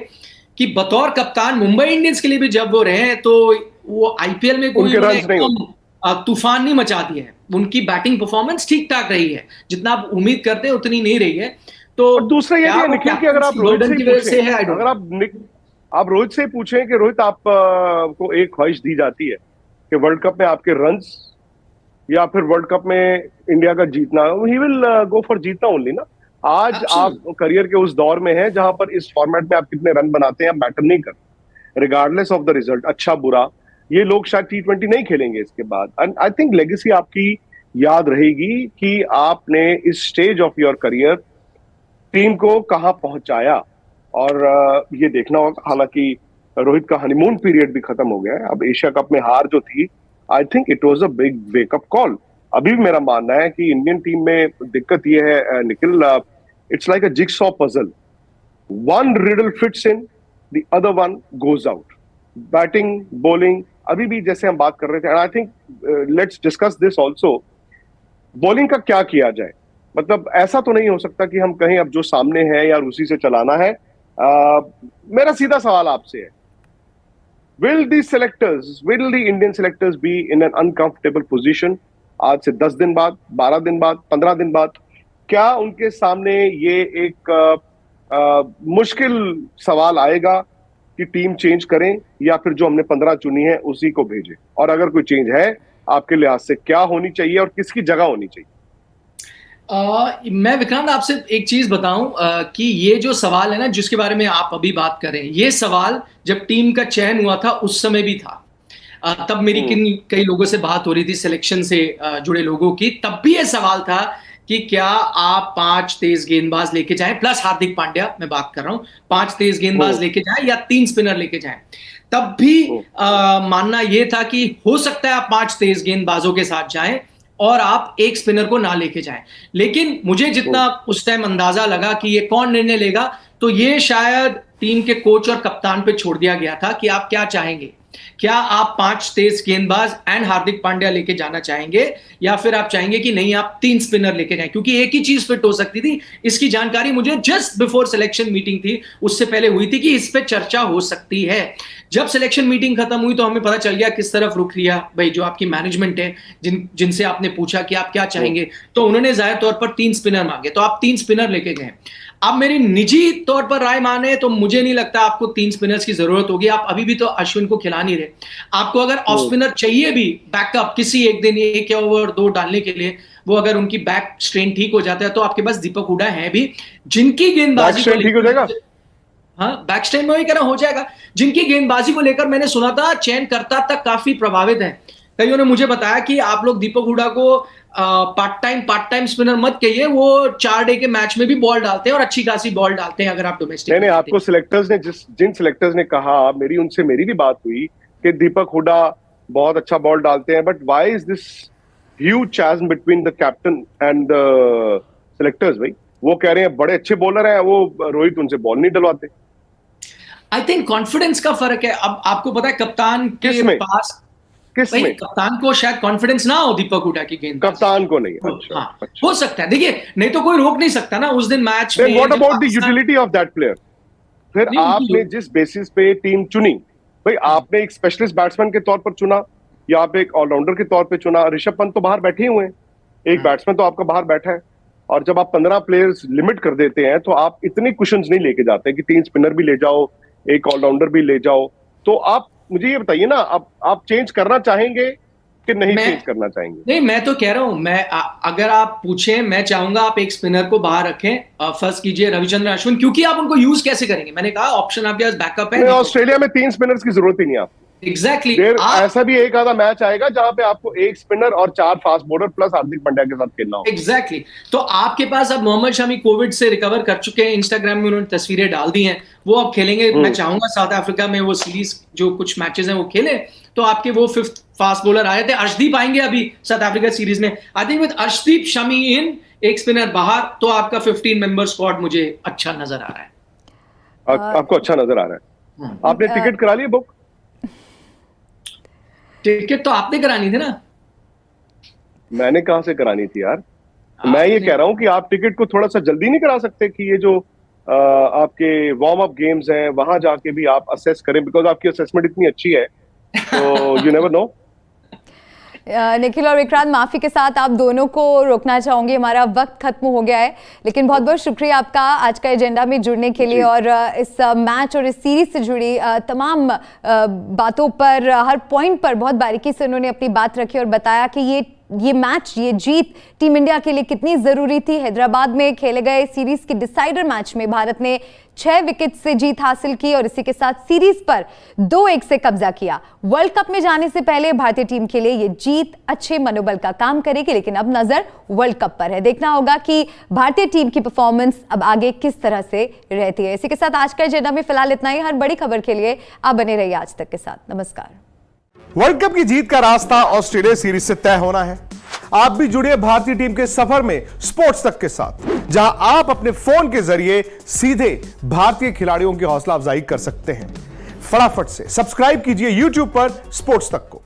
Speaker 4: कि बतौर कप्तान मुंबई इंडियंस के लिए भी जब वो रहे हैं, तो वो आईपीएल में कोई तूफान नहीं मचा दिया है। उनकी बैटिंग परफॉर्मेंस ठीक ठाक रही है, जितना आप उम्मीद करते हैं उतनी नहीं रही है। तो
Speaker 3: दूसरा ये है निखिल कि अगर आप रोहित से पूछें, अगर आप रोहित से पूछें कि रोहित आप को एक ख्वाहिश दी जाती है कि वर्ल्ड कप में आपके रन्स या फिर वर्ल्ड कप में इंडिया का जीतना, ही विल गो फॉर जीतना ओनली ना। आज आप करियर के उस दौर में हैं जहां पर इस फॉर्मेट में आप कितने रन बनाते हैं मैटर नहीं करते, रिगार्डलेस ऑफ द रिजल्ट, अच्छा बुरा। ये लोग शायद T20 नहीं खेलेंगे इसके बाद। एंड आई थिंक लेगेसी आपकी याद रहेगी कि आपने इस stage of your career team को कहां पहुंचाया, और ये देखना होगा। हालांकि रोहित का हनीमून पीरियड भी खत्म हो गया है। अब एशिया कप में हार जो थी, I think it was a big wake up call. अभी भी मेरा मानना है कि इंडियन टीम में दिक्कत ये है Nikhil, it's like a jigsaw puzzle, one riddle fits in, the other one goes out. Batting, bowling, अभी भी जैसे हम बात कर रहे थे, and I think let's discuss this also, bowling का क्या किया जाए। मतलब ऐसा तो नहीं हो सकता कि हम कहें अब जो सामने है यार उसी से चलाना है। मेरा सीधा सवाल आपसे है, will the Indian selectors be in an uncomfortable position? आज से 10 दिन बाद, 12 दिन बाद, 15 दिन बाद, क्या उनके सामने ये एक मुश्किल सवाल आएगा कि टीम चेंज करें या फिर जो हमने 15 चुनी है उसी को भेजें? और अगर कोई चेंज है आपके लिहाज से क्या होनी चाहिए और किसकी जगह होनी चाहिए?
Speaker 4: मैं विक्रांत आपसे एक चीज बताऊं कि ये जो सवाल है ना जिसके बारे में आप अभी बात कर रहे हैं, ये सवाल जब टीम का चयन हुआ था उस समय भी था। तब मेरी कई लोगों से बात हो रही थी सिलेक्शन से जुड़े लोगों की, तब भी ये सवाल था कि क्या आप 5 तेज गेंदबाज लेके जाएं, प्लस हार्दिक पांड्या मैं बात कर रहा हूं, 5 तेज गेंदबाज लेके जाएं या 3 स्पिनर लेके जाएं। तब भी मानना यह था कि हो सकता है आप 5 तेज गेंदबाजों के साथ जाएं और आप एक स्पिनर को ना लेके जाएं। लेकिन मुझे जितना उस टाइम अंदाजा लगा कि ये कौन निर्णय लेगा, तो ये शायद टीम के कोच और कप्तान पे छोड़ दिया गया था कि आप क्या चाहेंगे। क्या आप 5 तेज गेंदबाज एंड हार्दिक पांड्या लेके जाना चाहेंगे या फिर आप चाहेंगे कि नहीं आप 3 स्पिनर लेके जाएं, क्योंकि एक ही चीज फिट हो सकती थी। इसकी जानकारी मुझे जस्ट बिफोर सिलेक्शन मीटिंग थी उससे पहले हुई थी कि इस पे चर्चा हो सकती है। जब सिलेक्शन मीटिंग खत्म हुई तो हमें पता चल गया किस तरफ रुख लिया भाई जो आपकी मैनेजमेंट है, जिनसे आपने पूछा कि आप क्या चाहेंगे, तो उन्होंने जाहिर तौर पर 3 स्पिनर मांगे, तो आप 3 स्पिनर लेके गए। अब मेरी निजी तौर पर राय माने तो मुझे नहीं लगता आपको 3 स्पिनर्स की जरूरत होगी। आप अभी भी तो अश्विन को खिला नहीं रहे। आपको अगर ऑफ स्पिनर चाहिए भी बैकअप किसी एक दिन 1 या ओवर 2 डालने के लिए, वो अगर उनकी बैक स्ट्रेन ठीक हो जाता है तो आपके पास दीपक हुडा है भी, जिनकी गेंदबाजी
Speaker 3: ठीक हो जाएगा।
Speaker 4: हाँ, बैक स्ट्रेन में वही कह रहा हो जाएगा। जिनकी गेंदबाजी को लेकर मैंने सुना था चयनकर्ता तक काफी प्रभावित है। कईयों ने मुझे बताया कि आप लोग दीपक हुडा को पार्ट टाइम स्पिनर मत कहिए, वो 4 डे के मैच में भी बॉल डालते हैं और अच्छी खासी बॉल डालते हैं अगर आप डोमेस्टिक।
Speaker 3: नहीं, आपको सिलेक्टर्स ने जिन सिलेक्टर्स ने कहा, मेरी भी बात हुई कि दीपक हुडा बहुत अच्छा बॉल डालते हैं, but why is this huge chasm between the captain and the selectors? भाई वो कह रहे हैं बड़े अच्छे बॉलर हैं, वो रोहित उनसे बॉल नहीं डलवाते।
Speaker 4: आई थिंक कॉन्फिडेंस का फर्क है। अब आपको पता है कप्तान के पास
Speaker 3: किसमें
Speaker 4: कप्तान को शायद कॉन्फिडेंस ना हो दीपक हुडा की गेंद,
Speaker 3: कप्तान को नहीं।
Speaker 4: अच्छा, हाँ, अच्छा। हो सकता है, देखिए नहीं तो कोई रोक नहीं सकता ना उस दिन मैच में।
Speaker 3: What about the utility of that player? फिर आपने जिस बेसिस पे टीम चुनी, भाई आपने एक स्पेशलिस्ट बैट्समैन के तौर पर चुना या आप एक ऑलराउंडर के तौर पे चुना? ऋषभ पंत तो बाहर बैठे हुए हैं, एक बैट्समैन तो आपका बाहर बैठा है, और जब आप 15 प्लेयर्स लिमिट कर देते हैं तो आप इतनी कुशन्स नहीं लेके जाते कि 3 स्पिनर भी ले जाओ, एक ऑलराउंडर भी ले जाओ। तो आप मुझे ये बताइए ना, आप चेंज करना चाहेंगे कि नहीं चेंज करना चाहेंगे?
Speaker 4: नहीं, मैं तो कह रहा हूं, अगर आप पूछें, मैं चाहूंगा आप एक स्पिनर को बाहर रखें, फर्स्ट कीजिए रविचंद्रन अश्विन, क्योंकि आप उनको यूज कैसे करेंगे? मैंने कहा ऑप्शन आपके पास बैकअप है।
Speaker 3: ऑस्ट्रेलिया में 3 स्पिनर्स की जरूरत ही नहीं आपको।
Speaker 4: एग्जैक्टली
Speaker 3: ऐसा भी एक आधा मैच आएगा जहां पे आपको 1 स्पिनर और 4 fast bowler plus Hardik Pandya के साथ खेलना होगा।
Speaker 4: एग्जैक्टली तो आपके पास अब मोहम्मद शमी कोविड से रिकवर कर चुके हैं, इंस्टाग्राम में उन्होंने तस्वीरें डाल दी हैं, वो अब खेलेंगे। मैं चाहूंगा साउथ अफ्रीका में वो सीरीज जो कुछ मैचेस हैं वो खेले, तो आपके वो 5th फास्ट बॉलर आए थे। अर्शदीप आएंगे अभी साउथ अफ्रीका सीरीज में। I think with Arshdeep, Shami in, एक स्पिनर बाहर, तो आपका 15 मेंबर स्क्वाड मुझे अच्छा नजर आ रहा है।
Speaker 3: आपको अच्छा नजर आ रहा है? आपने टिकट करा ली बुक?
Speaker 4: टिकट तो आपने करानी थी ना।
Speaker 3: मैंने कहां से करानी थी यार? मैं ये कह रहा हूं कि आप टिकट को थोड़ा सा जल्दी नहीं करा सकते कि ये जो आपके वार्म अप गेम्स हैं वहां जाके भी आप असेस करें, बिकॉज आपकी असेसमेंट इतनी अच्छी है, तो यू नेवर नो।
Speaker 2: निखिल और विक्रांत, माफी के साथ आप दोनों को रोकना चाहूंगी, हमारा वक्त खत्म हो गया है, लेकिन बहुत बहुत शुक्रिया आपका आज का एजेंडा में जुड़ने के लिए और इस मैच और इस सीरीज से जुड़ी तमाम बातों पर, हर पॉइंट पर बहुत बारीकी से उन्होंने अपनी बात रखी और बताया कि ये मैच, ये जीत टीम इंडिया के लिए कितनी जरूरी थी। हैदराबाद में खेले गए सीरीज के डिसाइडर मैच में भारत ने 6 विकेट से जीत हासिल की और इसी के साथ सीरीज पर 2-1 से कब्जा किया। वर्ल्ड कप में जाने से पहले भारतीय टीम के लिए ये जीत अच्छे मनोबल का काम करेगी, लेकिन अब नजर वर्ल्ड कप पर है। देखना होगा कि भारतीय टीम की परफॉर्मेंस अब आगे किस तरह से रहती है। इसी के साथ आज का एजेंडा में फिलहाल इतना ही। हर बड़ी खबर के लिए आप बने रहिए आज तक के साथ। नमस्कार।
Speaker 5: वर्ल्ड कप की जीत का रास्ता ऑस्ट्रेलिया सीरीज से तय होना है। आप भी जुड़िए भारतीय टीम के सफर में स्पोर्ट्स तक के साथ, जहां आप अपने फोन के जरिए सीधे भारतीय खिलाड़ियों की हौसला अफजाई कर सकते हैं। फटाफट से सब्सक्राइब कीजिए YouTube पर स्पोर्ट्स तक को।